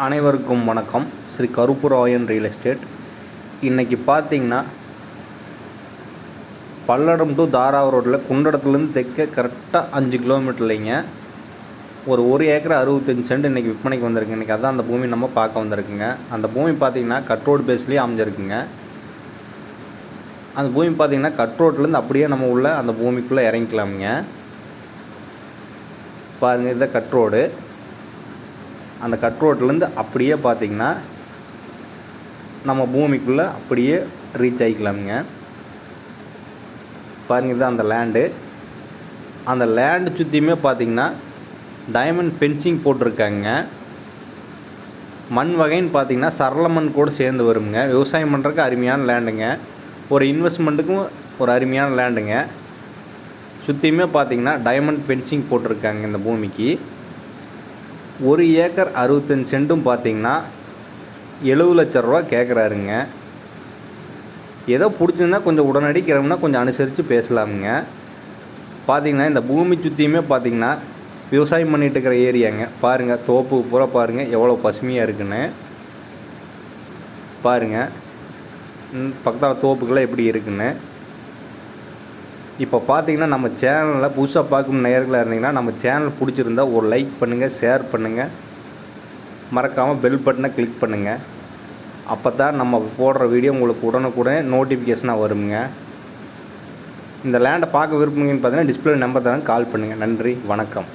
அனைவருக்கும் வணக்கம். Shri Karuppurayan real estate. இன்றைக்கி பார்த்தீங்கன்னா பல்லடம் டு தாராவூர் ரோட்டில் குண்டடத்துலேருந்து தெற்க கரெக்டாக 5 கிலோமீட்டர்லைங்க ஒரு ஏக்கர் 65 சென்ட் இன்றைக்கி விற்பனைக்கு வந்திருக்கு. இன்றைக்கி அதான் அந்த பூமி நம்ம பார்க்க வந்திருக்குங்க. அந்த பூமி பார்த்திங்கன்னா கட் ரோடு பேஸ்லேயே அமைஞ்சிருக்குங்க. அந்த பூமி பார்த்திங்கன்னா கட் ரோட்லேருந்து அப்படியே நம்ம உள்ள அந்த பூமிக்குள்ளே இறங்கிக்கலாமுங்க. பாருங்கள், இதுதான் கட் ரோடு. அந்த கட் ரோட்லேருந்து அப்படியே பார்த்திங்கன்னா நம்ம பூமிக்குள்ளே அப்படியே ரீச் ஆகிக்கலாமுங்க. பாருங்கள், இதுதான் அந்த லேண்டு. அந்த லேண்டு சுற்றியுமே பார்த்திங்கன்னா டைமண்ட் ஃபென்சிங் போட்டிருக்காங்க. மண் வகைன்னு பார்த்திங்கன்னா சரள மண் கூட சேர்ந்து வருங்க. விவசாயம் பண்ணுறதுக்கு அருமையான லேண்டுங்க. ஒரு இன்வெஸ்ட்மெண்ட்டுக்கும் ஒரு அருமையான லேண்டுங்க. சுற்றியுமே பார்த்திங்கன்னா டைமண்ட் ஃபென்சிங் போட்டிருக்காங்க. இந்த பூமிக்கு 1 ஏக்கர் 65 சென்ட்டும் பார்த்திங்கன்னா 70 லட்ச ரூபா கேட்குறாருங்க. ஏதோ பிடிச்சிருந்தா கொஞ்சம் உடனடி கிளம்புனா கொஞ்சம் அனுசரித்து பேசலாமுங்க. பார்த்திங்கன்னா இந்த பூமி சுற்றியுமே பார்த்திங்கன்னா விவசாயம் பண்ணிகிட்டு இருக்கிற ஏரியாங்க. பாருங்கள், தோப்பு பூரா பாருங்கள் எவ்வளோ பசுமையாக இருக்குன்னு. பாருங்கள் பக்கத்தில் தோப்புக்கெல்லாம் எப்படி இருக்குன்னு. இப்போ பார்த்திங்கன்னா நம்ம சேனலில் புதுசாக பார்க்கும் நேயர்களாக இருந்தீங்கன்னா நம்ம சேனல் பிடிச்சிருந்தா ஒரு லைக் பண்ணுங்கள், ஷேர் பண்ணுங்கள், மறக்காமல் பெல் பட்டனை கிளிக் பண்ணுங்கள். அப்போ தான் நம்ம போடுற வீடியோ உங்களுக்கு உடனுக்குடனே நோட்டிஃபிகேஷனாக வருங்க. இந்த லேண்டை பார்க்க விரும்புங்கன்னு பார்த்தீங்கன்னா டிஸ்பிளே நம்பர் தரேன், கால் பண்ணுங்கள். நன்றி, வணக்கம்.